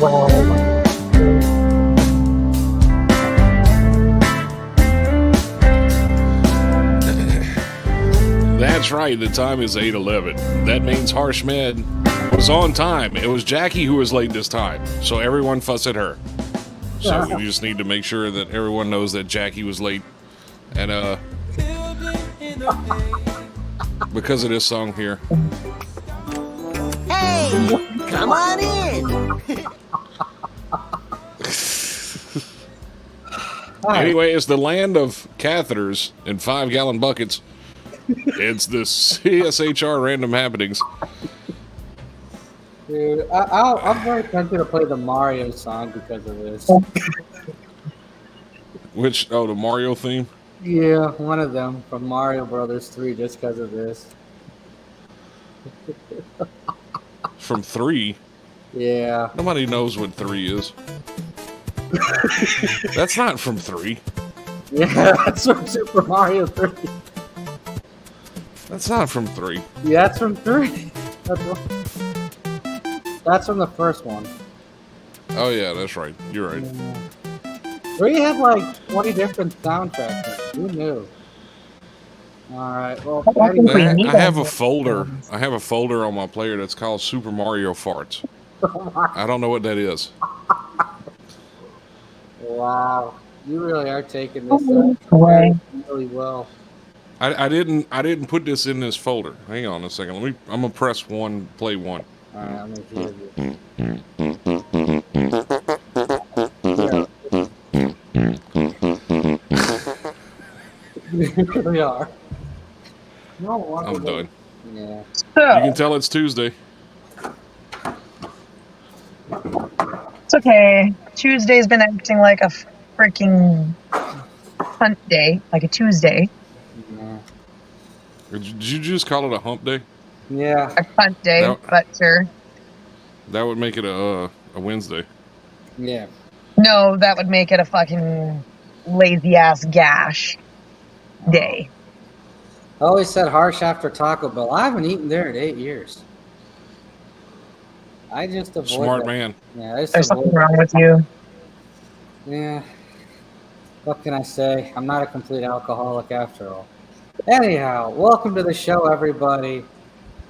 That's right, the time is 8:11. That means Harshmed was on time. It was Jackie who was late this time, so everyone fuss at her. So you just need to make sure that everyone knows that Jackie was late. And because of this song here. Hey, come on in. Anyway, it's the land of catheters and 5-gallon buckets. It's the CSHR random happenings. Dude, I'm very tempted to play the Mario song because of this. Which, the Mario theme? Yeah, one of them from Mario Brothers 3 just because of this. From 3? Yeah. Nobody knows what 3 is. That's not from 3. Yeah, that's from Super Mario 3. That's not from 3. Yeah, that's from 3. That's from the first one. Oh yeah, that's right. You're right. Yeah. 3 had like 20 different soundtracks. Who knew? Alright, well, I have a folder. I have a folder on my player that's called Super Mario Farts. I don't know what that is. Wow. You really are taking this really well. I didn't put this in this folder. Hang on a second. I'm gonna press 1, play 1. Alright, I'm gonna hear this. We are. No, I'm done. Yeah. You can tell it's Tuesday. It's okay. Tuesday's been acting like a freaking hunt day, like a Tuesday. Yeah. Did you just call it a hump day? Yeah. A hunt day, but sure. That would make it a Wednesday. Yeah. No, that would make it a fucking lazy ass gash day. I always said harsh after Taco Bell. I haven't eaten there in 8 years. I just avoid Smart that. man. Yeah, I just There's avoid something wrong with you. Yeah. What can I say? I'm not a complete alcoholic after all. Anyhow, welcome to the show, everybody.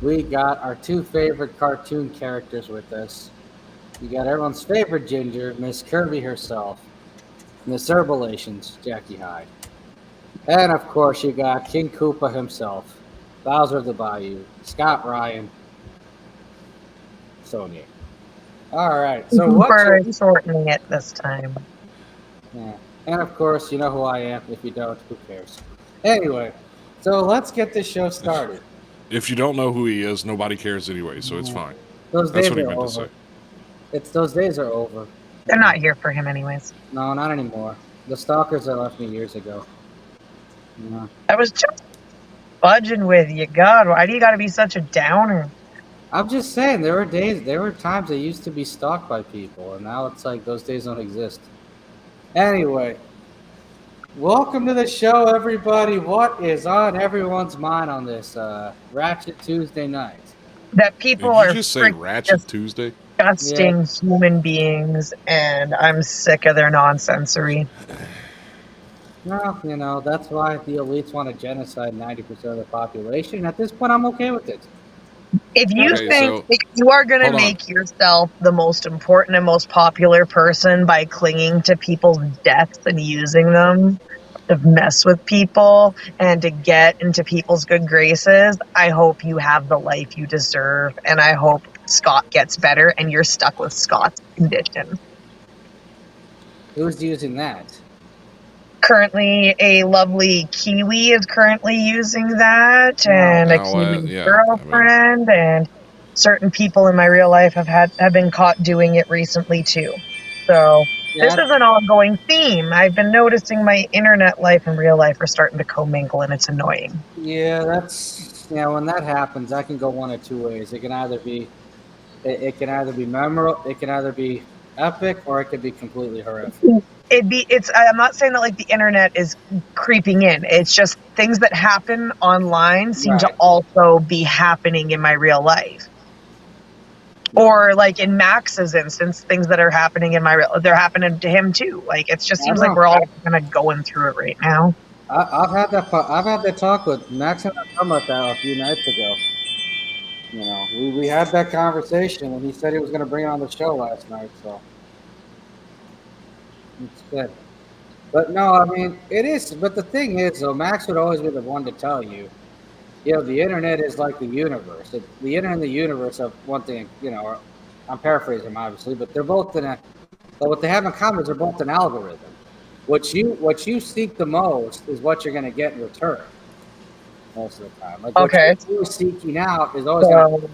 We got our 2 favorite cartoon characters with us. We got everyone's favorite ginger, Miss Kirby herself. Miss Herbalations, Jackie Hyde. And of course, you got King Koopa himself, Bowser of the Bayou, Scott Ryan, Sonnier. All right, so we're shortening it this time. Yeah, and of course, you know who I am. If you don't, who cares? Anyway, so let's get this show started. If you don't know who he is, nobody cares anyway, so it's fine. Those That's days what he are meant over. to say. Those days are over. They're not here for him anyways. No, not anymore. The stalkers that left me years ago. Yeah. I was just budging with you. God, why do you gotta be such a downer? I'm just saying, there were times I used to be stalked by people, and now it's like those days don't exist. Anyway, welcome to the show, everybody. What is on everyone's mind on this Ratchet Tuesday night? That people Did are you just say Ratchet Tuesday? disgusting human beings, and I'm sick of their nonsensory. Well, you know, that's why the elites want to genocide 90% of the population. At this point, I'm okay with it. If you Okay, think so- that you are going to hold on. make yourself the most important and most popular person by clinging to people's deaths and using them to mess with people and to get into people's good graces, I hope you have the life you deserve, and I hope Scott gets better and you're stuck with Scott's condition. Who's using that? Currently, a lovely Kiwi is currently using that, and a Kiwi girlfriend, and certain people in my real life have been caught doing it recently too. So this is an ongoing theme. I've been noticing my internet life and real life are starting to commingle, and it's annoying. Yeah, when that happens, that can go one of 2 ways. It can either be memorable, it can either be epic, or it could be completely horrific. I'm not saying that like the internet is creeping in. It's just things that happen online seem to also be happening in my real life. Or like in Max's instance, things that are happening they're happening to him too. Like it just seems like we're all kind of going through it right now. I've had that talk with Max and I talking about that a few nights ago. You know, we had that conversation, and he said he was going to bring it on the show last night. So it's good. But no, I mean it is. But the thing is, though, Max would always be the one to tell you. You know, the internet is like the universe. The internet and the universe have one thing. You know, I'm paraphrasing him obviously, but they're both in a. But what they have in common is they're both an algorithm. What you seek the most is what you're going to get in return. Most of the time, like okay, what you're seeking out is always going to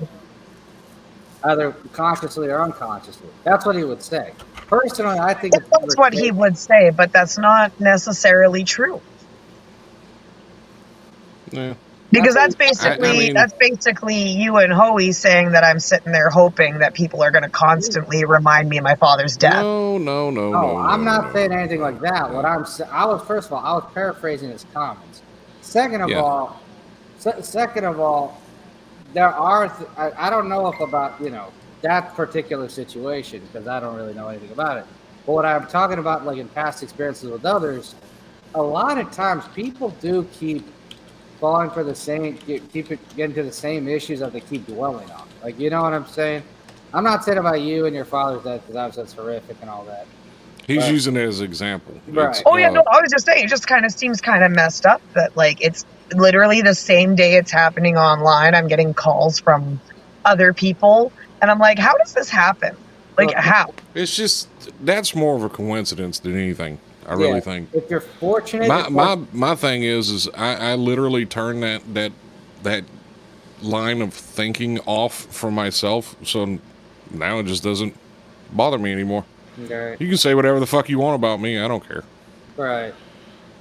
either consciously or unconsciously. That's what he would say. Personally, I think that's what he would say, but that's not necessarily true. Yeah. Because that's basically you and Hoey saying that I'm sitting there hoping that people are going to constantly remind me of my father's death. No, I'm not saying anything like that. What I was first of all, I was paraphrasing his comments. Second of all, there are I don't know if about that particular situation because I don't really know anything about it. But what I'm talking about, like in past experiences with others, a lot of times people do keep falling for the same, getting to the same issues that they keep dwelling on. Like, you know what I'm saying? I'm not saying about you and your father's death because obviously that's horrific and all that. He's using it as an example. Right. Oh, yeah, no, I was just saying, it just kind of seems kind of messed up that, like, it's literally the same day it's happening online. I'm getting calls from other people, and I'm like, how does this happen? Like, how? It's just, that's more of a coincidence than anything. I really think. If you're fortunate, my thing is I literally turn that line of thinking off from myself, so now it just doesn't bother me anymore. Okay. You can say whatever the fuck you want about me. I don't care. Right.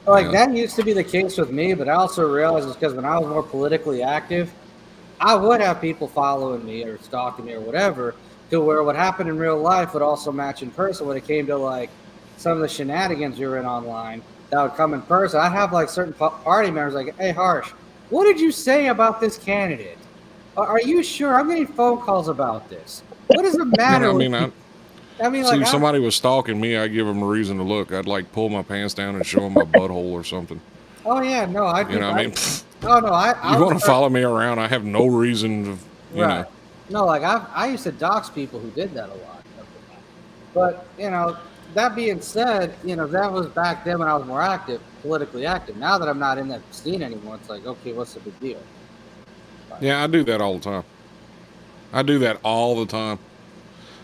Like that used to be the case with me, but I also realized it's because when I was more politically active, I would have people following me or stalking me or whatever, to where what happened in real life would also match in person when it came to like some of the shenanigans you were in online that would come in person. I'd have like certain party members like, hey, Harsh, what did you say about this candidate? Are you sure? I'm getting phone calls about this. What does it matter? I mean, see, if somebody was stalking me, I'd give them a reason to look. I'd like pull my pants down and show them my butthole or something. Oh yeah, no, I do. You know what I mean? Oh no, you want to follow me around? I have no reason to. You know. No, like I used to dox people who did that a lot. But that being said, that was back then when I was more active, politically active. Now that I'm not in that scene anymore, it's like, okay, what's the big deal? Yeah, I do that all the time. I do that all the time.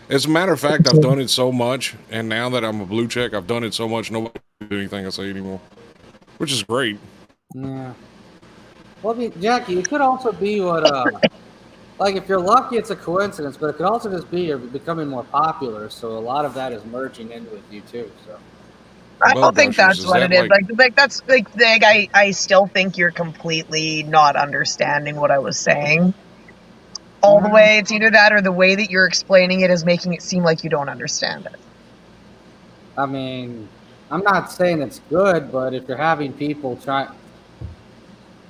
As a matter of fact, I've done it so much, and now that I'm a blue check, I've done it so much, nobody can do anything I say anymore, which is great. Yeah. Well, I mean, Jackie, it could also be what, like if you're lucky, it's a coincidence, but it could also just be you're becoming more popular, so a lot of that is merging in with you too. So. I don't think that's what it is. Like that's like I still think you're completely not understanding what I was saying. All the way, it's either that or the way that you're explaining it is making it seem like you don't understand it. I mean, I'm not saying it's good, but if you're having people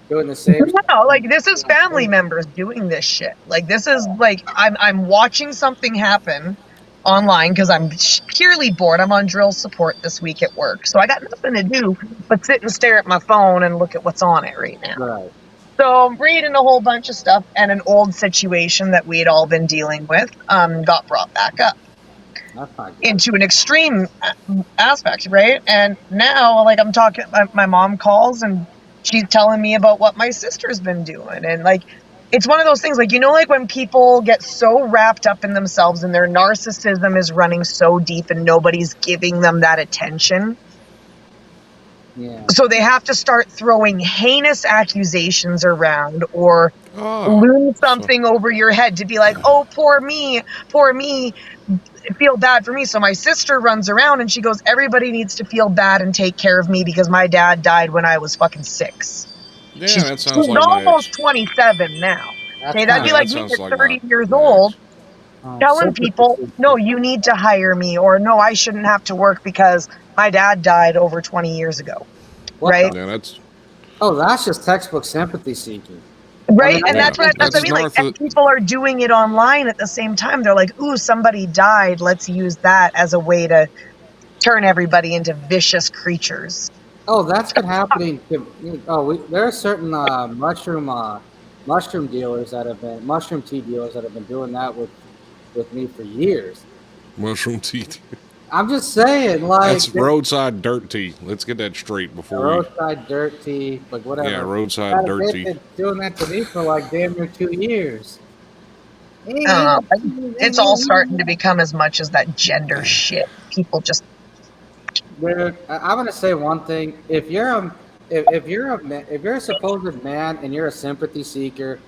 doing the same, no, like this is family members doing this shit. Like this is like I'm watching something happen online because I'm purely bored. I'm on drill support this week at work, so I got nothing to do but sit and stare at my phone and look at what's on it right now. Right. So I'm reading a whole bunch of stuff, and an old situation that we had all been dealing with got brought back up into an extreme aspect, right? And now, like I'm talking, my mom calls and she's telling me about what my sister's been doing, and like it's one of those things, like like when people get so wrapped up in themselves and their narcissism is running so deep and nobody's giving them that attention. Yeah. So they have to start throwing heinous accusations around or loom something over your head to be like, oh, poor me, feel bad for me. So my sister runs around and she goes, everybody needs to feel bad and take care of me because my dad died when I was fucking 6. Yeah, she's almost 27 now. Okay, that'd be like me at 30 years old telling people, no, you need to hire me, or no, I shouldn't have to work because my dad died over 20 years ago. Right? Yeah, that's just textbook sympathy seeking. Right, and that's what I mean. Like, and people are doing it online at the same time. They're like, "Ooh, somebody died. Let's use that as a way to turn everybody into vicious creatures." Oh, that's been happening. There are certain mushroom dealers that have been mushroom tea dealers that have been doing that with me for years. Mushroom tea. I'm just saying, like, that's roadside dirt tea. Let's get that straight before roadside dirt tea, like whatever. Yeah, roadside dirt tea. They've been doing that to me for like damn near 2 years. It's all starting to become as much as that gender shit. People just. I'm gonna say one thing: if you're a supposed man and you're a sympathy seeker,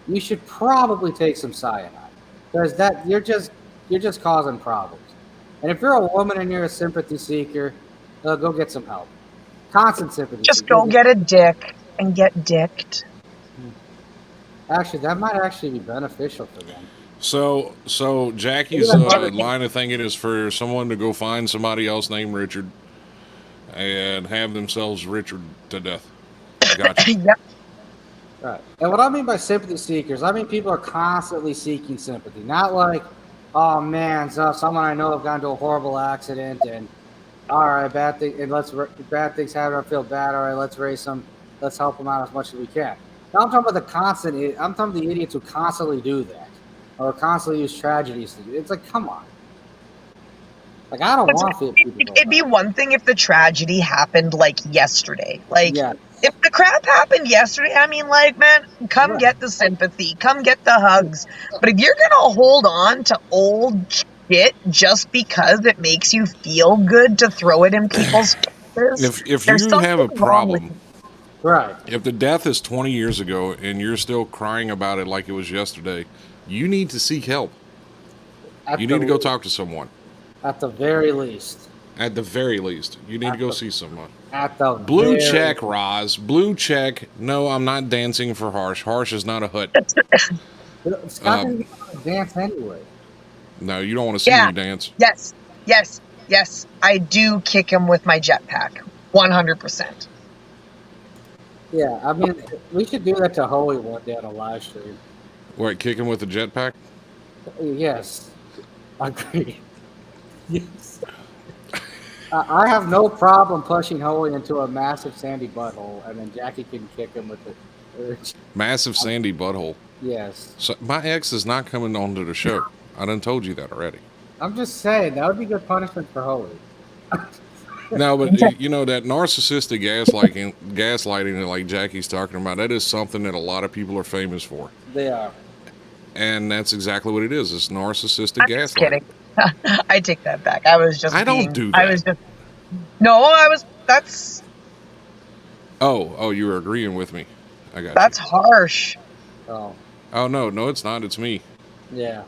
you should probably take some cyanide, because that you're just causing problems. And if you're a woman and you're a sympathy seeker, go get some help. Constant sympathy. Just go get a dick and get dicked. Actually, that might actually be beneficial for them. So Jackie's line of thinking is for someone to go find somebody else named Richard and have themselves Richard to death. Gotcha. Yep. Right. And what I mean by sympathy seekers, I mean people are constantly seeking sympathy. Not like, oh man, so someone I know have gotten into a horrible accident and all right, bad things happen, I feel bad. All right, let's help them out as much as we can. Now I'm talking about I'm talking about the idiots who constantly do that. Or constantly use tragedies to do. It's like, come on. Like, I don't want to feel people. It'd be one thing if the tragedy happened like yesterday. Like, if the crap happened yesterday, I mean, like, man, come get the sympathy, come get the hugs. But if you're gonna hold on to old shit just because it makes you feel good to throw it in people's faces, if you have a problem, right? If the death is 20 years ago and you're still crying about it like it was yesterday, you need to seek help. You need to go talk to someone. At the very least. At the very least. You need to go see someone. At the Blue check, Roz. Blue check. No, I'm not dancing for Harsh. Harsh is not a hut. Scott didn't dance anyway. No, you don't want to see me dance. Yes. I do kick him with my jetpack. 100%. Yeah, I mean, we should do that to Hoey one day on a live stream. Wait, kick him with a jetpack? Yes. Agreed. Yes. I have no problem pushing Hoey into a massive sandy butthole, and then Jackie can kick him with it. Massive sandy butthole? Yes. So my ex is not coming onto the show. I done told you that already. I'm just saying, that would be good punishment for Hoey. No, but you know, that narcissistic gaslighting that like Jackie's talking about, that is something that a lot of people are famous for. They are. And that's exactly what it is. It's narcissistic gaslighting. Kidding. I take that back. I was just don't do that. That's Oh, you were agreeing with me. I got That's harsh. Oh, no, it's not. It's me. Yeah.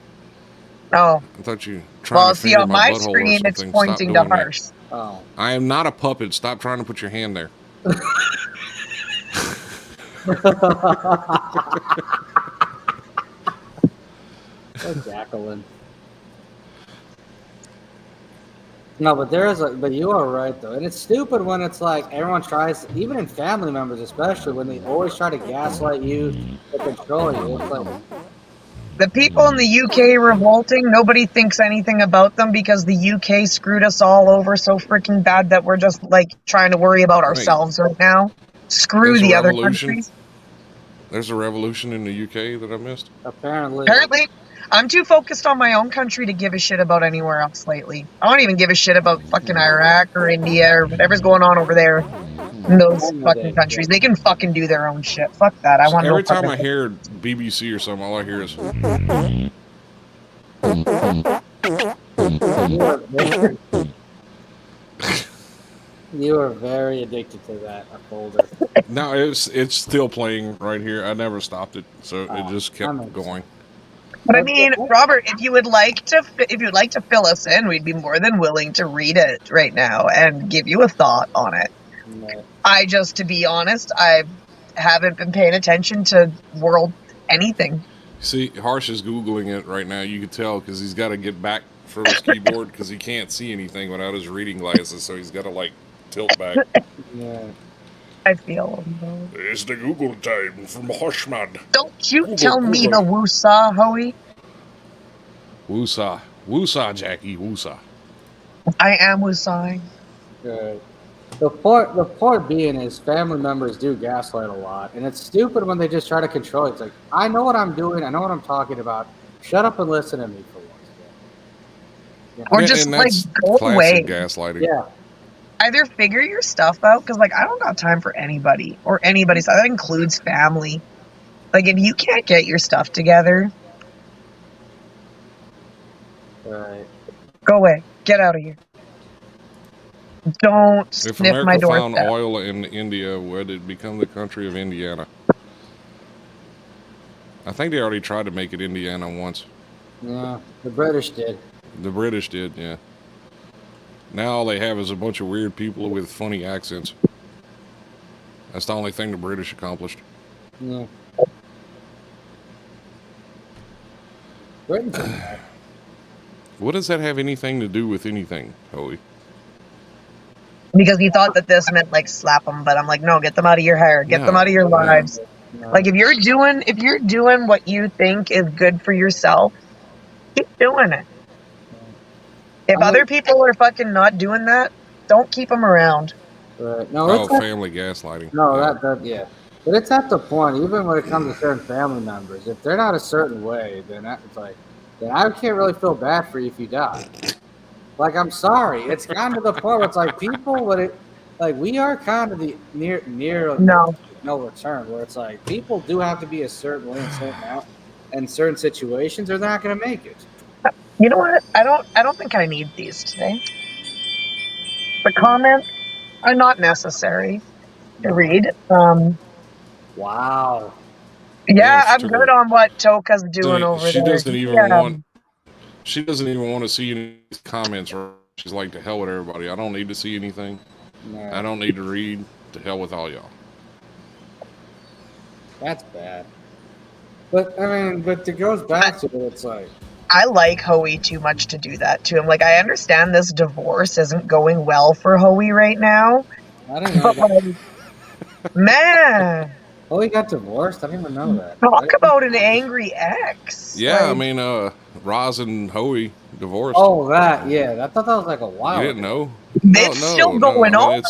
Oh. I thought you trying to see on my screen it's pointing to harsh. Oh. I am not a puppet. Stop trying to put your hand there. Jacqueline. No, but you are right though, and it's stupid when it's like everyone tries, even in family members, especially when they always try to gaslight you to control you. It's like the people in the UK revolting. Nobody thinks anything about them because the UK screwed us all over so freaking bad that we're just like trying to worry about ourselves right now. Screw the other countries. There's a revolution in the UK that I missed. Apparently. I'm too focused on my own country to give a shit about anywhere else lately. I don't even give a shit about fucking Iraq or India or whatever's going on over there in those fucking countries. They can fucking do their own shit. Fuck that. I want every time I hear BBC or something, all I hear is. You are very addicted to that folder. No, it's still playing right here. I never stopped it, so it just kept going. But I mean, Robert, if you would like to fill us in, we'd be more than willing to read it right now and give you a thought on it. No. To be honest, I haven't been paying attention to world anything. See, Harsh is Googling it right now. You can tell because he's got to get back from his keyboard because he can't see anything without his reading glasses, so he's got to like tilt back. Yeah. I feel them. It's the Google time from Horseman. Don't you tell me the woosah, Hoey. Woosah. Woosah, Jackie. Woosah. I am woosahing. Good. The point being is family members do gaslight a lot, and it's stupid when they just try to control it. It's like, I know what I'm doing, I know what I'm talking about. Shut up and listen to me for once. Yeah. Or just like go away. Gaslighting. Yeah. Either figure your stuff out, because like I don't got time for anybody or anybody's. That includes family. Like if you can't get your stuff together, right, go away. Get out of here. Don't if sniff America my doorstep. found oil in India, would it become the country of Indiana? I think they already tried to make it Indiana once. Yeah, the British did. The British did, yeah. Now all they have is a bunch of weird people with funny accents. That's the only thing the British accomplished. Yeah. Britain's What does that have anything to do with anything, Hoey? Because he thought that this meant like slap them, but I'm like, no, get them out of your hair, get them out of your lives. No. Like if you're doing what you think is good for yourself, keep doing it. If other people are fucking not doing that, don't keep them around. Right. No, family gaslighting. No, yeah. But it's at the point, even when it comes to certain family members, if they're not a certain way, then it's like, then I can't really feel bad for you if you die. Like, I'm sorry. It's gotten to the point where it's like people, we are kind of the near no return, where it's like people do have to be a certain way in certain situations, or they're not going to make it. You know what? I don't think I need these today. The comments are not necessary to read. Wow. Yeah, I'm good on what Toka's doing over there. She doesn't even want to see any comments. She's like, to hell with everybody. I don't need to see anything. No. I don't need to read. To hell with all y'all. That's bad. But it goes back to it. It's like, I like Hoey too much to do that to him. Like, I understand this divorce isn't going well for Hoey right now. I don't know. Man. Hoey got divorced? I didn't even know that. Talk about an angry ex. Yeah, Roz and Hoey divorced. Oh, that, yeah. I thought that was like a while. You didn't know? It's still going on.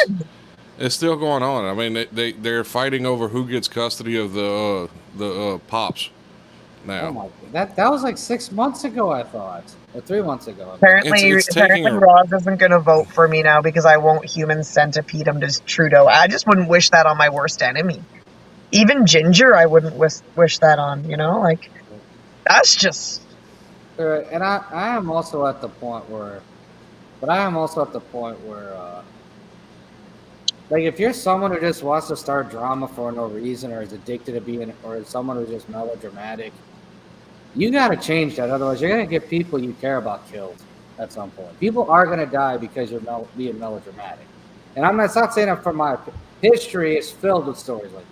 It's still going on. I mean, they're fighting over who gets custody of the pops now. Oh my God. That was like 6 months ago, I thought. Or 3 months ago. Apparently Roz isn't going to vote for me now because I won't human centipede him to Trudeau. I just wouldn't wish that on my worst enemy. Even Ginger, I wouldn't wish that on, like, that's just... And I am also at the point where, like, if you're someone who just wants to start drama for no reason, or is addicted to being, or is someone who's just melodramatic, you got to change that. Otherwise, you're going to get people you care about killed at some point. People are going to die because you're being melodramatic. And it's not saying that from my history is filled with stories like that.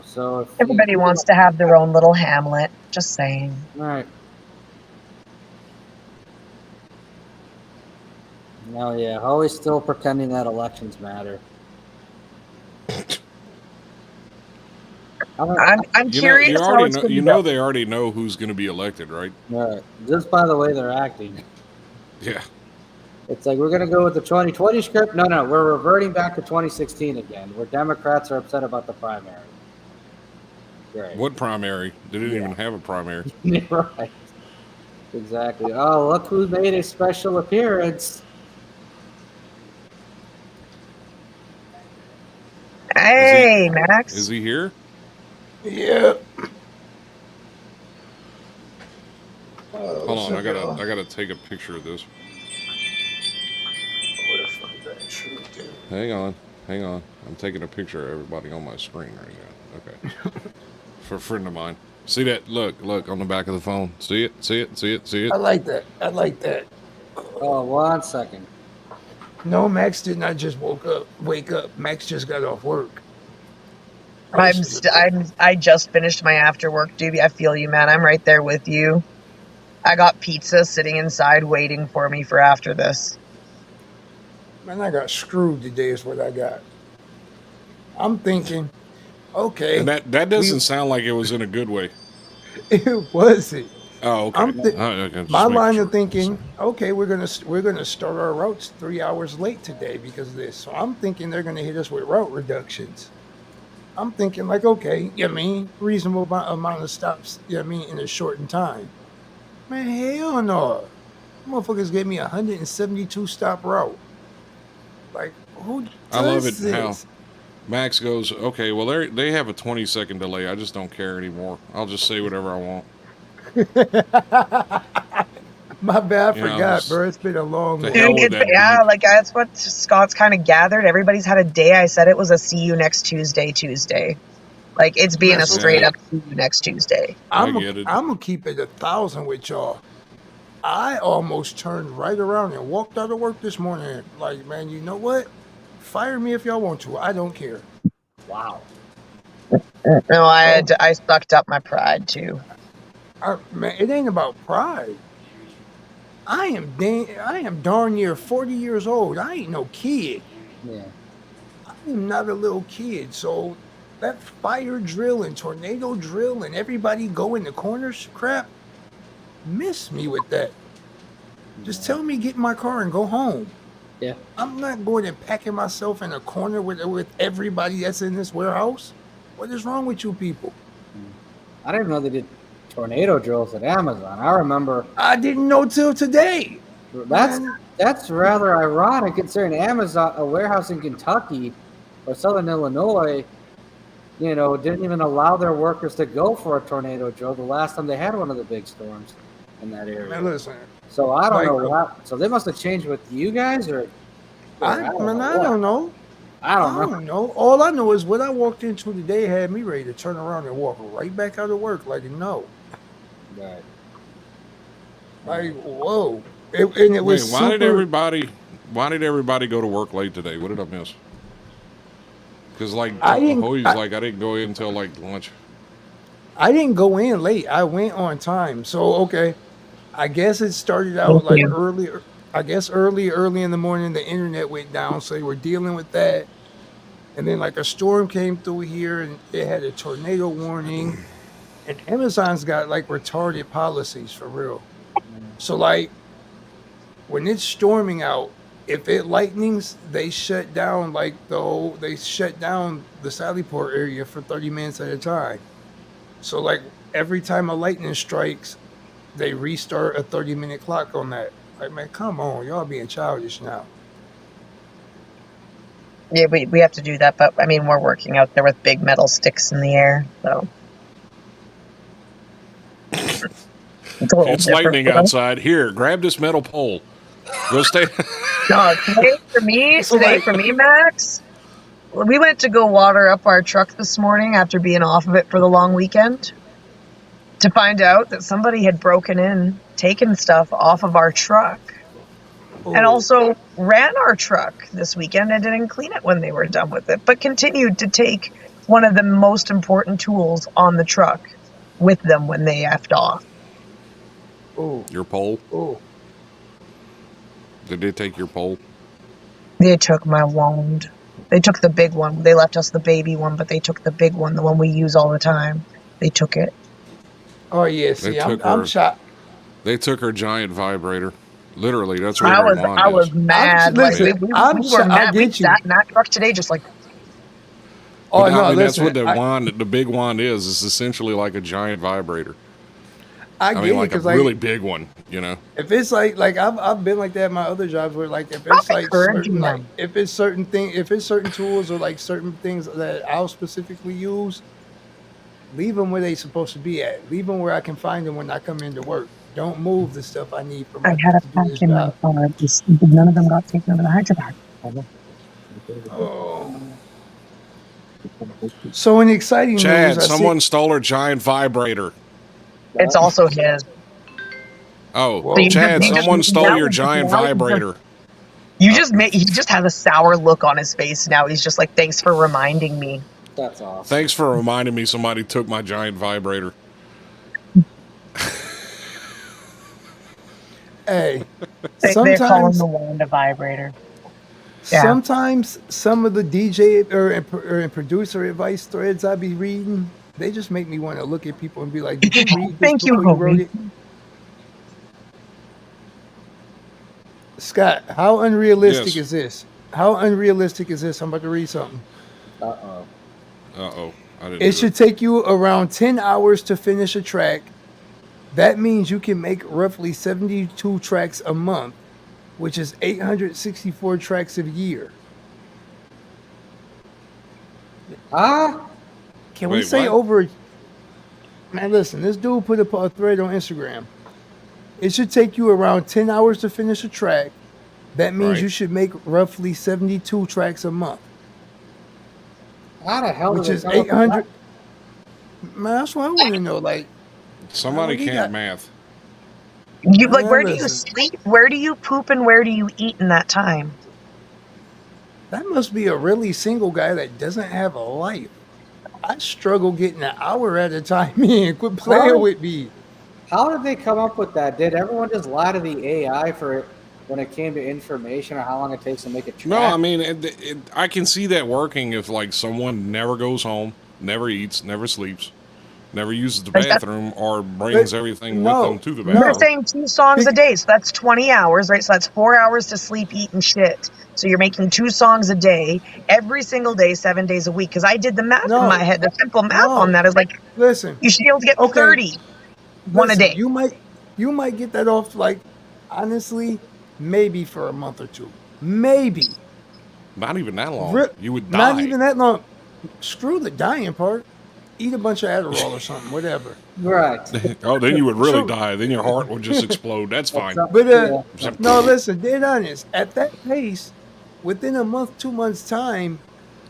So if everybody wants to have their own little Hamlet. Just saying. All right. No, yeah, always still pretending that elections matter. I'm curious. They already know who's going to be elected, right? Right. Just by the way they're acting. Yeah. It's like, we're going to go with the 2020 script. No, we're reverting back to 2016 again, where Democrats are upset about the primary. Right. What primary? They didn't even have a primary. Right. Exactly. Oh, look who made a special appearance. Hey, Max. Is he here? Yeah. Hold on, I gotta take a picture of this. Hang on. I'm taking a picture of everybody on my screen right now. Okay. For a friend of mine. See that? Look on the back of the phone. See it? I like that. Oh, 1 second. No, Max did not just wake up. Max just got off work. I just finished my after work duty. I feel you, man. I'm right there with you. I got pizza sitting inside waiting for me for after this. Man, I got screwed today is what I got. I'm thinking, okay, And that doesn't sound like it was in a good way. it wasn't. Oh, okay. Okay, My just making line sure. of thinking, okay, we're gonna start our routes 3 hours late today because of this. So I'm thinking they're gonna hit us with route reductions. I'm thinking like, okay, you know what I mean, reasonable amount of stops, you know what I mean, in a shortened time. Man, hell no. Motherfuckers gave me a 172 stop route. Like, who I love it does how this? Max goes, okay, well, they have a 20-second delay. I just don't care anymore. I'll just say whatever I want. My bad, I You know, forgot, just bro. It's been a long to one. hell Dude, with it's, that yeah, beat. like that's what Scott's kind of gathered. Everybody's had a day. I said it was a see you next Tuesday. Like it's being a That's straight okay. up see you next Tuesday. I get it. I'm gonna keep it 1,000 with y'all. I almost turned right around and walked out of work this morning. Like, man, you know what? Fire me if y'all want to. I don't care. Wow. No, I sucked up my pride too. Man, it ain't about pride. I am darn near 40 years old. I ain't no kid. Yeah. I am not a little kid. So that fire drill and tornado drill and everybody go in the corners crap, miss me with that. Just tell me get in my car and go home. Yeah. I'm not going and packing myself in a corner with everybody that's in this warehouse. What is wrong with you people? I didn't know they did tornado drills at Amazon. I remember I didn't know till today. that's rather ironic considering Amazon, a warehouse in Kentucky or Southern Illinois, didn't even allow their workers to go for a tornado drill the last time they had one of the big storms in that area. Man, listen. So I don't know what. So they must have changed with you guys, or I don't know. I don't know. All I know is what I walked into today had me ready to turn around and walk right back out of work. Like, no. Right. Like, whoa. It was why did everybody go to work late today? What did I miss? Because I didn't go in until like lunch. I didn't go in late. I went on time. So okay. I guess it started out like early. I guess early in the morning the internet went down, so they were dealing with that. And then like a storm came through here and it had a tornado warning. And Amazon's got like retarded policies for real. So like when it's storming out, if it lightnings, they shut down they shut down the Sallyport area for 30 minutes at a time. So like every time a lightning strikes, they restart a 30-minute clock on that. Like, man, come on, y'all being childish now. Yeah, we have to do that, but I mean we're working out there with big metal sticks in the air, so it's lightning outside. Here, grab this metal pole. Go stay. No, today for me, Max. We went to go water up our truck this morning after being off of it for the long weekend to find out that somebody had broken in, taken stuff off of our truck, and also ran our truck this weekend and didn't clean it when they were done with it, but continued to take one of the most important tools on the truck with them when they effed off. Oh, your pole? Oh. Did they take your pole? They took my wand. They took the big one. They left us the baby one, but they took the big one, the one we use all the time. They took it. Oh, yeah. See, I'm shocked. They took her giant vibrator. Literally, that's what I was mad. We were mad. We sat in that truck today just like... Oh, no, I mean, that's what the big wand is. It's essentially like a giant vibrator. I mean, like a really big one, you know. If it's like I've been like that at my other jobs where like if it's like certain if it's certain tools or like certain things that I'll specifically use, leave them where they supposed to be at. Leave them where I can find them when I come into work. Don't move the stuff I need from. I had a pack in my car. None of them got taken over the hydrovac. Oh. So in exciting Chad, news, someone stole her giant vibrator. It's also his. Oh, so Chad, someone stole your giant vibrator. He just has a sour look on his face now. He's just like, thanks for reminding me. That's awesome. Thanks for reminding me somebody took my giant vibrator. Hey, they're calling the wand a vibrator. Sometimes some of the DJ or producer advice threads I be reading, they just make me want to look at people and be like, "Did you read this Thank you, before you wrote Hobie. it?" Scott, how unrealistic Yes. is this? How unrealistic is this? I'm about to read something. Uh-oh. Uh-oh. I didn't It do should take you around 10 hours to finish a track. That means you can make roughly 72 tracks a month, which is 864 tracks a year. Can we Wait, say what? over? Man, listen, this dude put a thread on Instagram. It should take you around 10 hours to finish a track. That means Right. you should make roughly 72 tracks a month, How the hell which did is they come up with 800. Man, that's what I want to know. Like, Somebody he can't got- math. You like, Man, where do you listen. sleep? Where do you poop? And where do you eat in that time? that must be a really single guy that doesn't have a life. I struggle getting an hour at a time in. Quit playing How? with me. How did they come up with that? Did everyone just lie to the AI for it when it came to information or how long it takes to make a track? No, I mean, I can see that working if, like, someone never goes home, never eats, never sleeps, never uses the Is that- bathroom, or brings everything with no, them to the no. They're bathroom. saying 2 songs a day, so that's 20 hours, right? So that's 4 hours to sleep, eat, and shit. So you're making 2 songs a day, every single day, 7 days a week. Because I did the math No. in my head. The simple math No. on that is like, Listen, you should be able to get Okay. 30 one a listen, day. You might get that off, like, honestly, maybe for a month or two. Maybe. Not even that long. Re- You would die. Not even that long. Screw the dying part. Eat a bunch of Adderall or something, whatever. Right. Oh, then you would really So- die. Then your heart would just explode. That's fine. But Yeah. no, listen, dead honest. At that pace, within a month, 2 months time,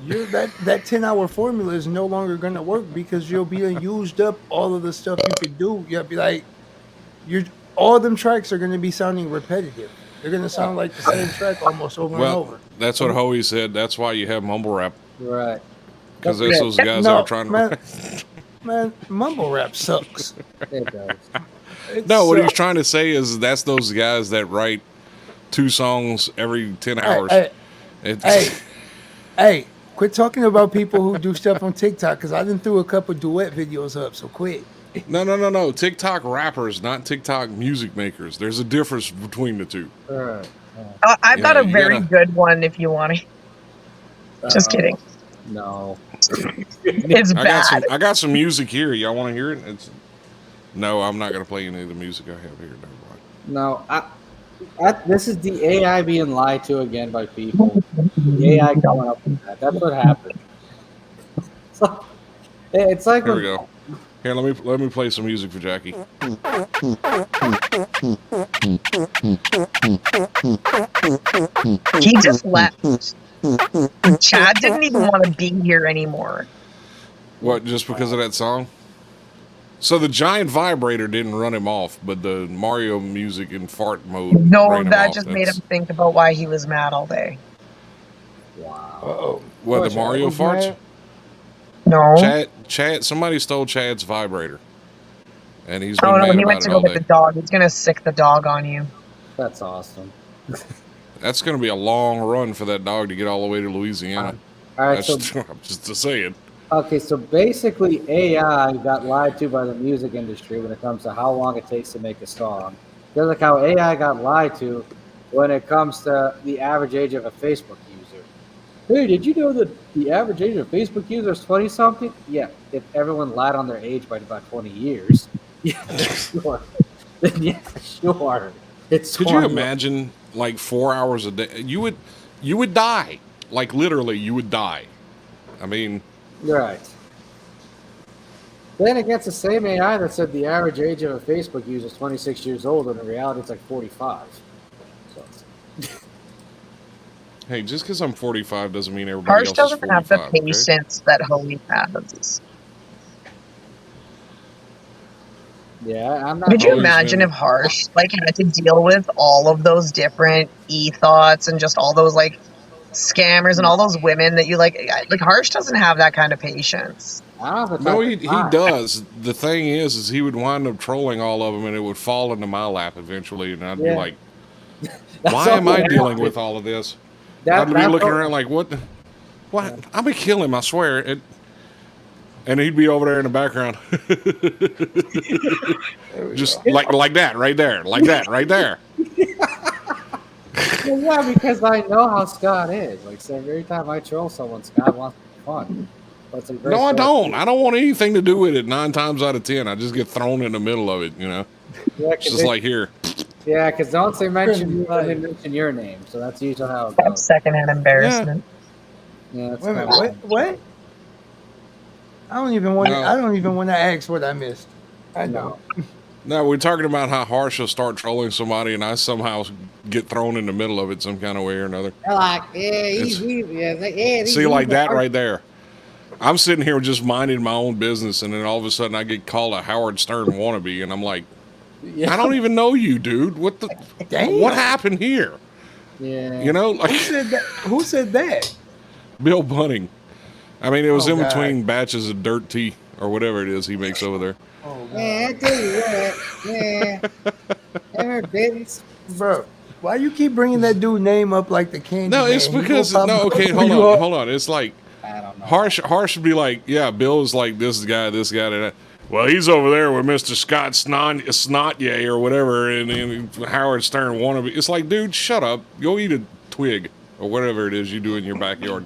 that 10-hour formula is no longer gonna work because you'll be used up all of the stuff you could do. You'll be like, all them tracks are gonna be sounding repetitive. They're gonna sound like the same track almost over and Well, over. that's what Hoey said. That's why you have mumble rap. Right. Because there's those guys that No, are trying to... man, mumble rap sucks. It does. It No, what he was sucks. trying to say is that's those guys that write 2 songs every 10 hours. Hey, hey, quit talking about people who do stuff on TikTok because I done threw a couple duet videos up, so quit. No. TikTok rappers, not TikTok music makers. There's a difference between the two. Right. I've got a you very gotta- good one if you want to. Just kidding. No. It's bad. I got some music here. Y'all want to hear it? No, I'm not going to play any of the music I have here. Never mind. No. This is the AI being lied to again by people. The AI coming up with that. That's what happened. It's like Here when- we go. Here, let me play some music for Jackie. He just left. Chad didn't even want to be here anymore. What, just because of that song? So the giant vibrator didn't run him off, but the Mario music in fart mode No, ran him that off. just made him think about why he was mad all day. Wow. Uh-oh. What, the Mario was farts? mad? No. Chad, somebody stole Chad's vibrator. And he's Oh been no, mad he about went it to go all get day. the dog. He's gonna sick the dog on you. That's awesome. That's going to be a long run for that dog to get all the way to Louisiana. All right. That's So I'm just saying. okay. So basically, AI got lied to by the music industry when it comes to how long it takes to make a song. Just like how AI got lied to when it comes to the average age of a Facebook user. Hey, did you know that the average age of a Facebook user is 20 something? Yeah. If everyone lied on their age by about 20 years, yeah, sure. Then yeah, sure. It's Could you 20. imagine like 4 hours a day? You would die. Like literally, you would die. I mean, Right. Then against the same AI that said the average age of a Facebook user is 26 years old, and in reality it's like 45. So hey, just because I'm 45 doesn't mean everybody Harsh else doesn't is have the 45. Okay? patience that Hoey has. yeah, I'm not. Could you Always imagine been- if Harsh had to deal with all of those different e-thoughts and just all those scammers and all those women that you like Harsh doesn't have that kind of patience. I don't have the No, time he for time. does. The thing is he would wind up trolling all of them, and it would fall into my lap eventually, and I'd be Yeah. like, That's "Why am all I that dealing happens. with all of this?" I'd be looking around like, what? What? Yeah. I'm gonna kill him, I swear. And he'd be over there in the background, just like that, right there, like that, right there. Well, yeah, because I know how Scott is. Like, so every time I troll someone, Scott wants to be fun. No, I don't. I don't want anything to do with it. 9 times out of 10, I just get thrown in the middle of it. Yeah, it's just like here. Yeah, because don't they mention your name, so that's usually how it goes. That's secondhand embarrassment. Yeah. That's wait a minute, what? I don't even want to ask what I missed. I know. No, we're talking about how Harsh will start trolling somebody, and I somehow get thrown in the middle of it some kind of way or another. Like, see, like that right there. I'm sitting here just minding my own business, and then all of a sudden I get called a Howard Stern wannabe, and I'm like, I don't even know you, dude. What the? Damn. What happened here? Yeah. Like who said that? Bill Bunning. I mean, it was in between batches of dirt tea or whatever it is he makes over there. Oh, yeah, I tell you what, ever been, bro? Why you keep bringing that dude name up like the candy? No, it's because okay, hold on. It's like I don't know. Harsh would be like, yeah, Bill's like this guy, that. Well, he's over there with Mr. Scott Sonnier or whatever, and Howard Stern wannabe. It's like, dude, shut up. Go eat a twig or whatever it is you do in your backyard.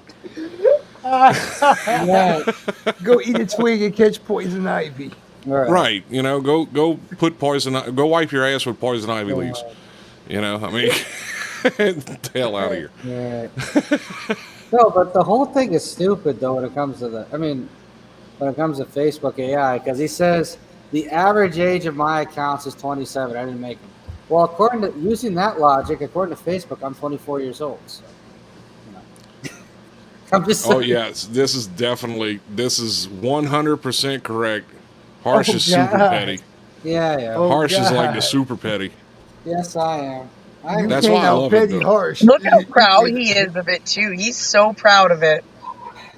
Go eat a twig and catch poison ivy. Right. Go put poison. Go wipe your ass with poison ivy leaves. I mean, the hell out of here. Yeah. No, but the whole thing is stupid though when it comes to when it comes to Facebook AI, because he says the average age of my accounts is 27. I didn't make them. Well, according to using that logic, according to Facebook, I'm 24 years old. So, I'm just saying. Oh yes, this is 100% correct. Harsh is super petty. Yeah. Harsh is like the super petty. Yes, I am. That's why I love it. Harsh. Look how proud he is of it too. He's so proud of it.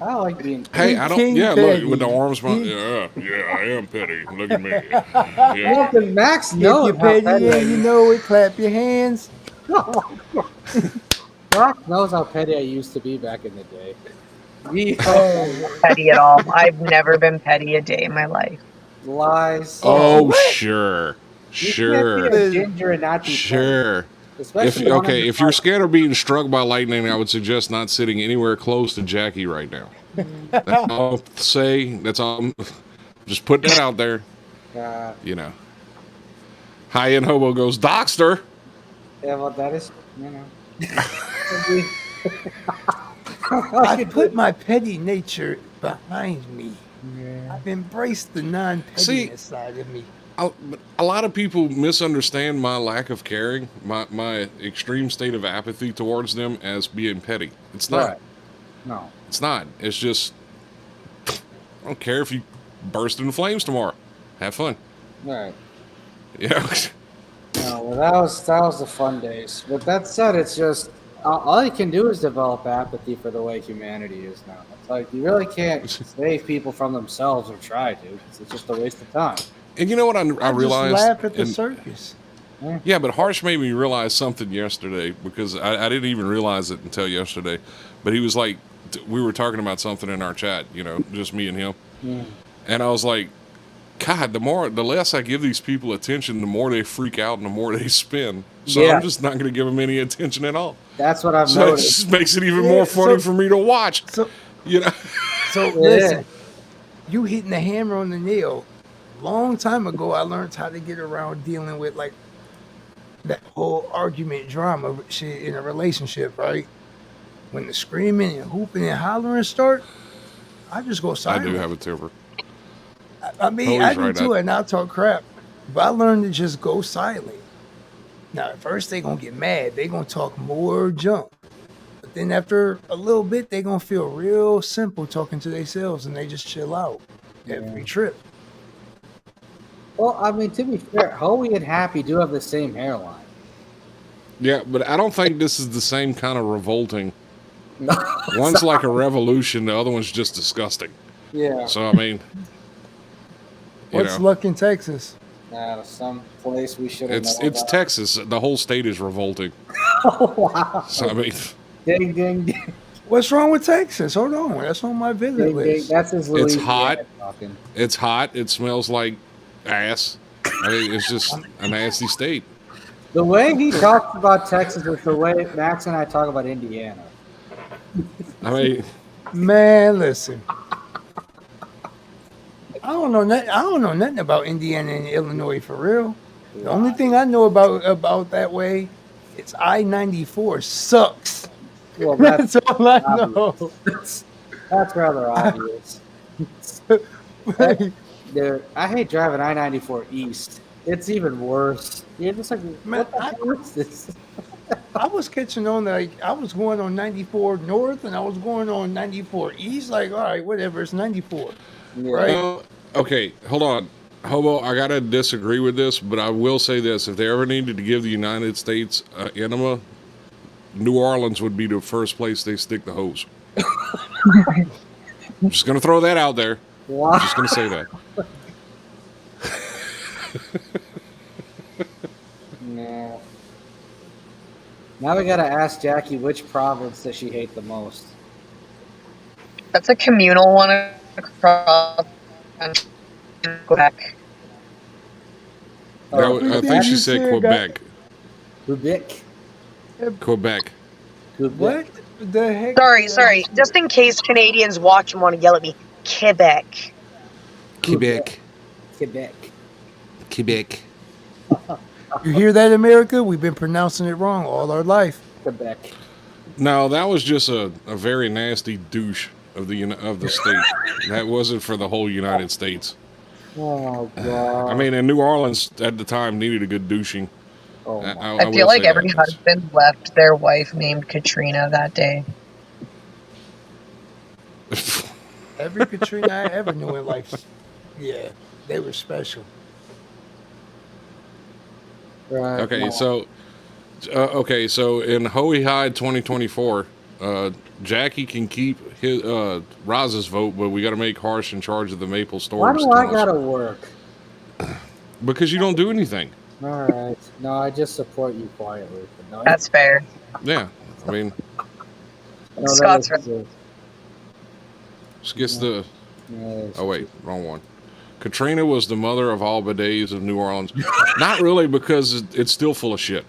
I like being. Hey, I don't. Yeah, look with the arms. Yeah, I am petty. Look at me. Yeah. Look, Max knows you're petty, and you know it. Clap your hands. Max knows how petty I used to be back in the day. Petty at all. I've never been petty a day in my life. Lies. Oh, what? Sure. You can't be a ginger and not be sure. If you're scared of being struck by lightning, I would suggest not sitting anywhere close to Jackie right now. That's all I'll say. That's all. Just put that out there. High end hobo goes Doxter. Yeah, well, that is I put my petty nature behind me. Yeah. I've embraced the non-pettiness side of me. A lot of people misunderstand my lack of caring, my extreme state of apathy towards them as being petty. It's not. Right. No. It's not. It's just, I don't care if you burst into flames tomorrow. Have fun. Right. Yeah. No, well, that was the fun days. But that said, it's just, all you can do is develop apathy for the way humanity is now. It's like, you really can't save people from themselves or try to. It's just a waste of time. And you know what I realized? Just laugh at the circus. Yeah, but Harsh made me realize something yesterday because I didn't even realize it until yesterday. But he was like, we were talking about something in our chat, just me and him. Yeah. And I was like, God, the less I give these people attention, the more they freak out and the more they spin. So I'm just not going to give them any attention at all. That's what I've noticed. So it just makes it even more funny for me to watch. So listen, you hitting the hammer on the nail. Long time ago, I learned how to get around dealing with like that whole argument drama shit in a relationship, right? When the screaming and hooping and hollering start, I just go silent. I do have a temper. I mean, I do too, and I'll talk crap. But I learned to just go silent. Now, at first, they're going to get mad. They're going to talk more junk. But then after a little bit, they're going to feel real simple talking to themselves, and they just chill out every trip. Well, I mean, to be fair, Hoey and Happy do have the same hairline. Yeah, but I don't think this is the same kind of revolting. One's like a revolution, the other one's just disgusting. Yeah. So, I mean... What's luck in Texas? Some place we should have known It's about. Texas. The whole state is revolting. Oh, wow. So, I mean... Ding, ding, ding. What's wrong with Texas? Hold on, that's on my visit Ding, ding. list. That's his It's Louisiana hot. talking. It's hot. It smells like ass. I mean, it's just a nasty state. The way he talks about Texas is the way Max and I talk about Indiana. I mean, Man, listen. I don't know nothing about Indiana and Illinois for real. The only thing I know about that way, it's I-94 sucks. Well, That's all I obvious. know. That's rather obvious. Dude, I hate driving I-94 east. It's even worse. You're just like, Man, what the hell is this? I was catching on like I was going on 94 north and I was going on 94 east. Like, all right, whatever, it's 94. Yeah. Right? okay, hold on. Hobo, I got to disagree with this, but I will say this. If they ever needed to give the United States enema, New Orleans would be the first place they stick the hose. I'm just going to throw that out there. Wow. I'm just going to say that. Yeah. Now we gotta ask Jackie which province does she hate the most. That's a communal one across Quebec. I think she said Quebec. Quebec. Quebec. What the heck? Sorry. Just in case Canadians watch and want to yell at me, Quebec. Quebec. Quebec. Quebec. You hear that, America? We've been pronouncing it wrong all our life. Quebec. No, that was just a very nasty douche of the state. That wasn't for the whole United States. Oh god. I mean, and New Orleans at the time needed a good douching. Oh, I feel like every husband left their wife named Katrina that day. Every Katrina I ever knew in life, yeah, they were special. right. Okay, No. so in Hoey High 2024, Jackie can keep his Roz's vote, but we got to make Harsh in charge of the Maple Why Storage. do I tunnels. gotta work? Because you don't do anything. All right. No, I just support you quietly. But no, That's fair. Yeah, I mean, no, that Scott's is true. just gets the. Yeah, Oh wait, wrong one. Katrina was the mother of all bidets of New Orleans. Not really, because it's still full of shit.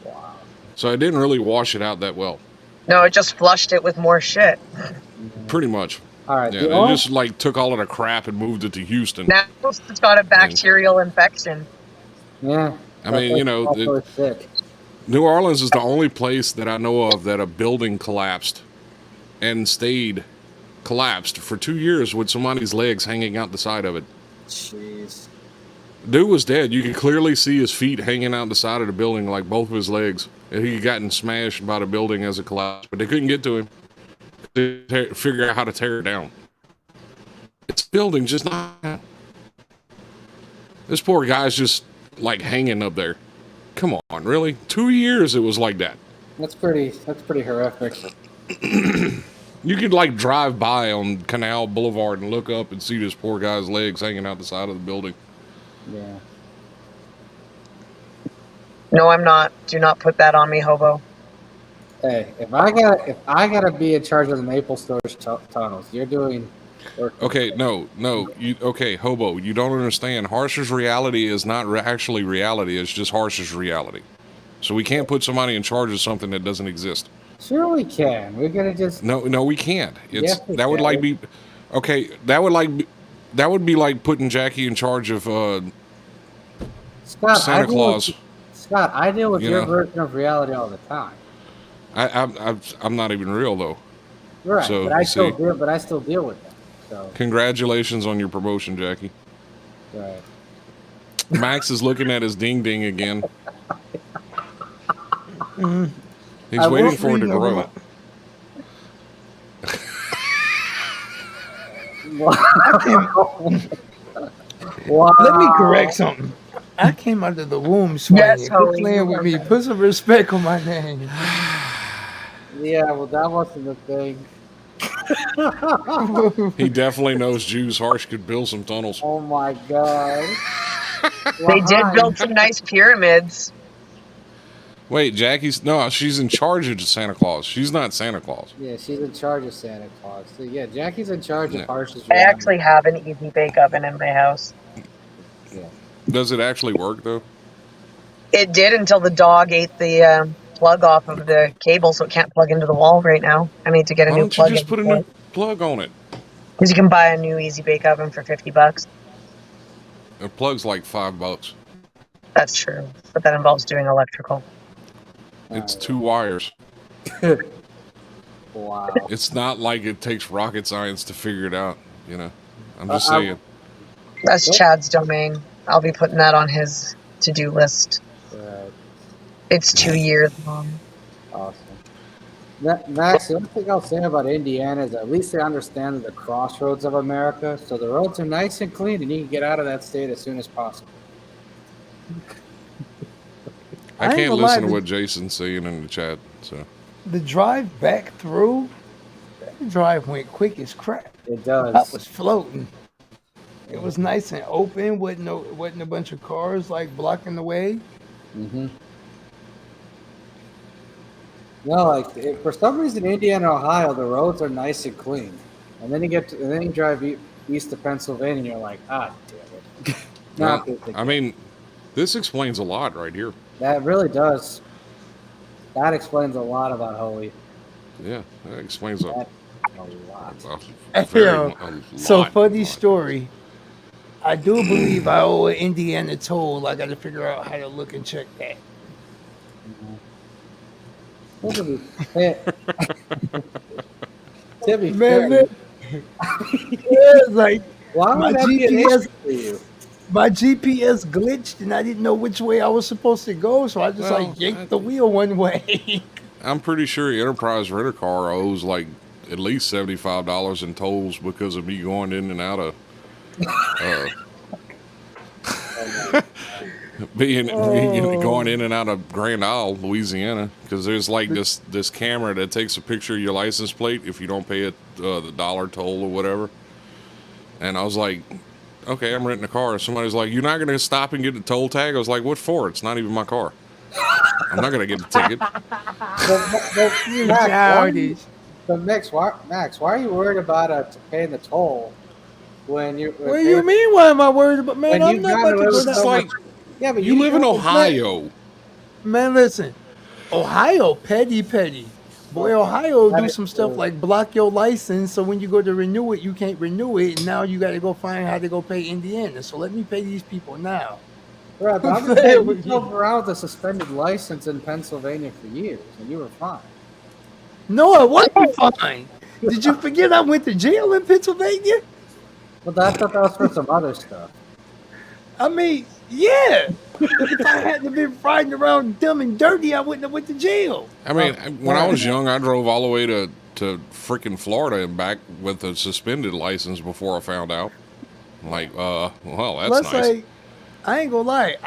wow. So I didn't really wash it out that well. No, it just flushed it with more shit. Pretty much. All right. Yeah, the they only- just like took all of the crap and moved it to Houston. Now it's got a bacterial infection. yeah. I mean, you know, Also sick. New Orleans is the only place that I know of that a building collapsed and stayed collapsed for 2 years with somebody's legs hanging out the side of it. Jeez. Dude was dead. You could clearly see his feet hanging out the side of the building, like both of his legs. And he had gotten smashed by the building as it collapsed, but they couldn't get to him. They figure out how to tear it down. It's building just not. This poor guy's just like hanging up there. Come on, really? 2 years it was like that. That's pretty horrific. You could like drive by on Canal Boulevard and look up and see this poor guy's legs hanging out the side of the building. Yeah. No, I'm not. Do not put that on me, hobo. Hey, if I gotta be in charge of the Maple Storage tunnels, you're doing work. Okay, no, okay, Hobo, you don't understand. Harsh's reality is not actually reality. It's just Harsh's reality. So we can't put somebody in charge of something that doesn't exist. Sure we can. We're gonna just No, we can't. It's Yes, we that would can. like be okay. That would be like putting Jackie in charge of Scott. Santa Claus. Scott, I deal with You your know. version of reality all the time. I'm not even real though. Right, So, but I still see. deal. But I still deal with them. So Congratulations on your promotion, Jackie. right. Max is looking at his ding ding again. He's I waiting won't for it to read over grow. Wow. Let me correct something. I came out of the womb swinging. Yes, Quit Howie, playing you with are me. right. Put some respect on my name. Yeah, well, that wasn't the thing. He definitely knows Jews Harsh could build some tunnels. Oh my god. They did Why? build some nice pyramids. Wait, Jackie's no, she's in charge of Santa Claus. She's not Santa Claus. Yeah, she's in charge of Santa Claus. So yeah, Jackie's in charge of Harsh's I reality. actually have an easy bake oven in my house. Yeah. Does it actually work though? It did until the dog ate the plug off of the cable, so it can't plug into the wall right now. I need to get a Why new don't plug. you just put a new plug on it? Because you can buy a new easy bake oven for $50. A plug's like $5. That's true, but that involves doing electrical. It's 2 wires. Wow. It's not like it takes rocket science to figure it out. You know, I'm just saying. That's Chad's domain. I'll be putting that on his to-do list. It's 2 years long. Awesome. Max, the only thing I'll say about Indiana is at least they understand the crossroads of America, so the roads are nice and clean, and you can get out of that state as soon as possible. I can't listen to what Jason's saying in the chat. So the drive back through, that drive went quick as crap. It does. I was floating. It was nice and open. wasn't a bunch of cars like blocking the way. Mm-hmm. No, like for some reason, Indiana, Ohio, the roads are nice and clean, and then you drive east to Pennsylvania, and you're like, damn it. Well, I mean, this explains a lot right here. That really does. That explains a lot about Holy. Yeah, that explains a lot. So funny story. I do believe I owe an Indiana toll. I got to figure out how to look and check that. Man, it's like why my would that be an issue for you? My GPS glitched and I didn't know which way I was supposed to go, so I just yanked the wheel one way. I'm pretty sure Enterprise Rent-A-Car owes like at least $75 in tolls because of me going in and out of going in and out of Grand Isle, Louisiana, because there's like this camera that takes a picture of your license plate if you don't pay it the dollar toll or whatever. And I was like, okay, I'm renting a car. Somebody's like, you're not going to stop and get the toll tag? I was like, what for? It's not even my car. I'm not going to get the ticket. Max, why are you worried about paying the toll when you? What do you mean? Why am I worried about? Man, I'm not about to go down. Like, yeah, but you live in Ohio. Man, listen, Ohio, petty. Boy, Ohio do some stuff like block your license, so when you go to renew it, you can't renew it, and now you got to go find how to go pay Indiana. So let me pay these people now. Right, but I'm saying you drove around with a suspended license in Pennsylvania for years, and you were fine. No, I wasn't fine. Did you forget I went to jail in Pennsylvania? Well, I thought that was for some other stuff. I mean, yeah. If I hadn't been riding around dumb and dirty, I wouldn't have went to jail. I mean, when I was young, I drove all the way to freaking Florida and back with a suspended license before I found out. Like, well, that's nice. Like, I ain't gonna lie,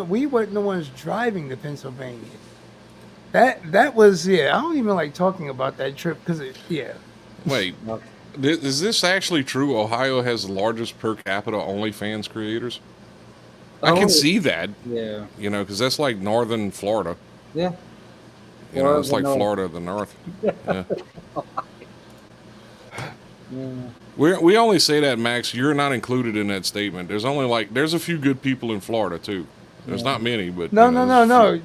we weren't the ones driving to Pennsylvania. That was, I don't even like talking about that trip because Wait, is this actually true? Ohio has the largest per capita OnlyFans creators? I can see that. Yeah. You know, because that's like northern Florida. Yeah. You know, it's like Florida of the north. Yeah. We only say that, Max. You're not included in that statement. There's only there's a few good people in Florida too. There's not many, but no.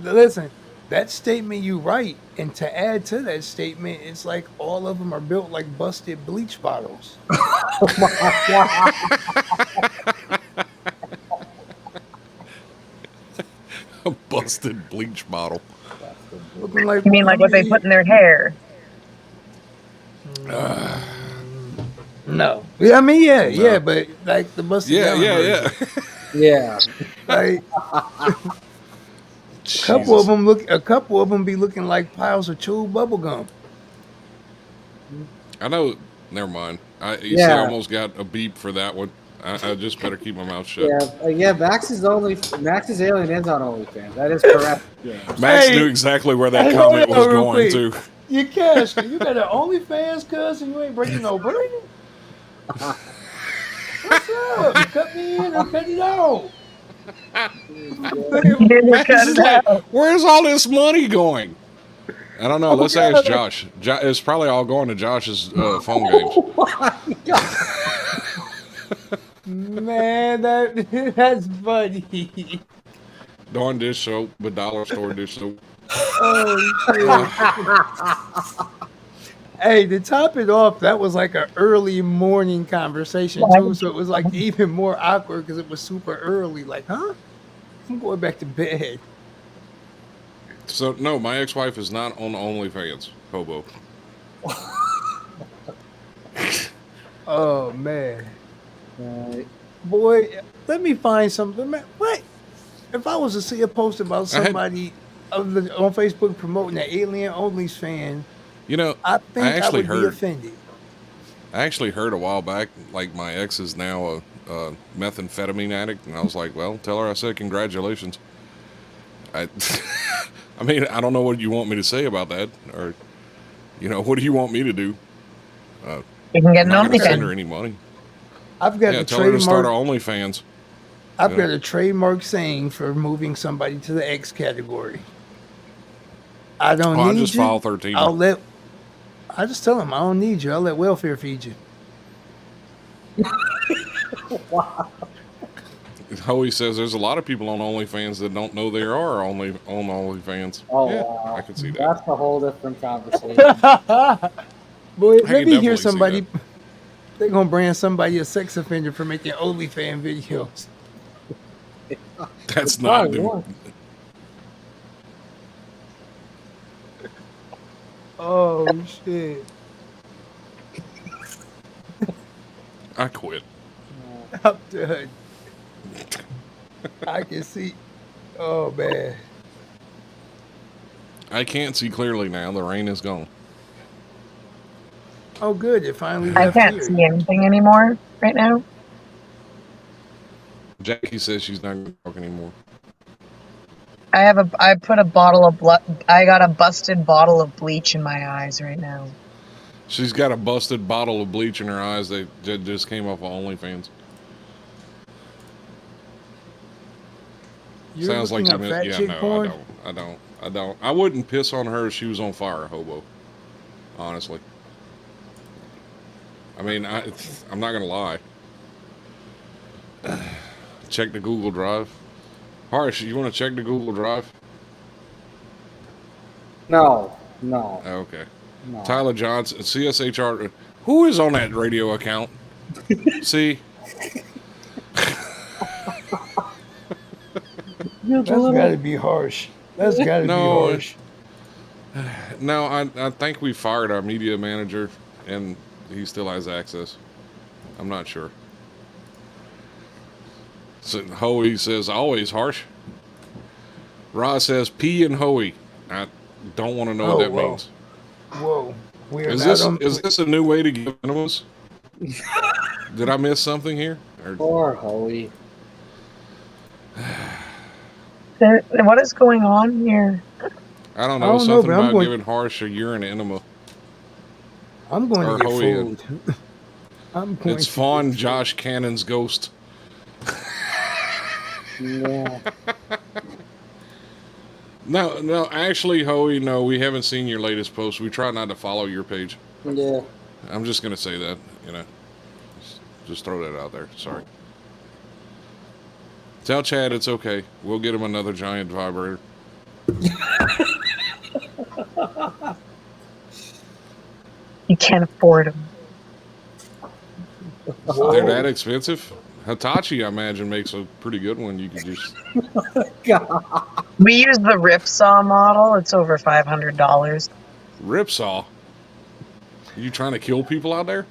Listen, that statement you write, and to add to that statement, it's like all of them are built like busted bleach bottles. Oh my God. A busted bleach bottle. Like, you mean like what they put in their hair? No. Yeah, I mean, yeah, but like the busted yeah. Yeah. Like a couple of them be looking like piles of chewed bubble gum. I know. Never mind. See, I almost got a beep for that one. I just better keep my mouth shut. Yeah. Max's alien is on OnlyFans. That is correct. Yeah. Max knew exactly where that comment was going to. You got an OnlyFans, cuz, and you ain't breaking no bread. What's up? You cut me in or cut it out. Max is like, where's all this money going? I don't know. Let's ask Josh. It's probably all going to Josh's phone games. Man, that's funny. Dawn dish soap, but dollar store dish soap. Oh, shit. Hey, to top it off, that was like an early morning conversation too, so it was like even more awkward because it was super early. Like, huh? I'm going back to bed. So no, my ex-wife is not on OnlyFans, Hobo. Oh man, boy, let me find something. Man, what? If I was to see a post about somebody on Facebook promoting an alien OnlyFans, I think I would be offended. I actually heard a while back, like my ex is now a methamphetamine addict, and I was like, well, tell her I said congratulations. I mean, I don't know what you want me to say about that, or what do you want me to do? You can get an OnlyFans. Send her OnlyFans. any money. I've got a tell her to start her trademark. OnlyFans. I've got a trademark saying for moving somebody to the X category. I don't I need just you. file 13. I just tell them I don't need you. I'll let welfare feed you. Wow. Hoey says there's a lot of people on OnlyFans that don't know they are on OnlyFans. Oh, yeah, wow. I can see that. That's a whole different conversation. Boy, I let can me hear definitely see somebody. that. They're gonna brand somebody a sex offender for making OnlyFans videos. That's not Probably new. would. Oh shit! I quit. I'm done. I can see. Oh man. I can't see clearly now. The rain is gone. Oh good, it finally I left can't here. see anything anymore right now. Jackie says she's not going to talk anymore. I put a bottle of I got a busted bottle of bleach in my eyes right now. She's got a busted bottle of bleach in her eyes that just came off of OnlyFans. You're Sounds like looking you up fat yeah, chick no, porn? I don't. I wouldn't piss on her if she was on fire, Hobo. Honestly. I mean, I'm not going to lie. Check the Google Drive. Harsh, you want to check the Google Drive? No. Okay. No. Tyler Johnson, CSHR. Who is on that radio account? See? That's got to be harsh. That's got to be harsh. No, I think we fired our media manager, and he still has access. I'm not sure. So Hoey says, always harsh. Ross says, P and Hoey. I don't want to know what that means. Whoa. Is this a new way to give animals? Did I miss something here? Poor Hoey. What is going on here? I don't know. Something about giving Harsh a urine enema. I'm going to get Hoey food. It's Fawn Josh Cannon's ghost. Yeah. No, actually, Hoey, no, we haven't seen your latest post. We try not to follow your page. Yeah. I'm just going to say that, just throw that out there. Sorry. Tell Chad it's okay. We'll get him another giant vibrator. You can't afford them. They're that expensive? Hitachi, I imagine, makes a pretty good one. You could just... God. We use the Ripsaw model. It's over $500. Ripsaw? Are you trying to kill people out there?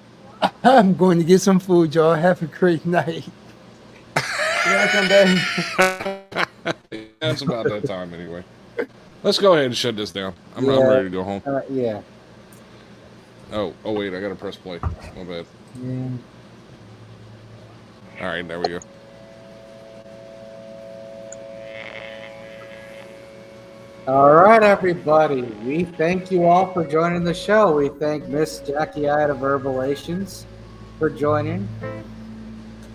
I'm going to get some food, y'all. Have a great night. Yeah, come back. That's about that time anyway. Let's go ahead and shut this down. I'm ready to go home. Yeah. Oh, wait, I got to press play. My bad. Yeah. All right, there we go. All right, everybody. We thank you all for joining the show. We thank Miss Jackie Ida Verbalations for joining.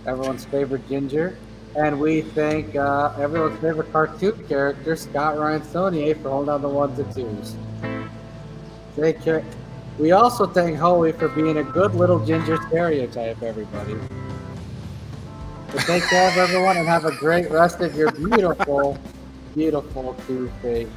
Everyone's favorite ginger. And we thank everyone's favorite cartoon character, Scott Ryan Sonnier, for holding down the ones and twos. Take care. We also thank Hoey for being a good little ginger stereotype, everybody. So take care of everyone and have a great rest of your beautiful, beautiful Tuesday.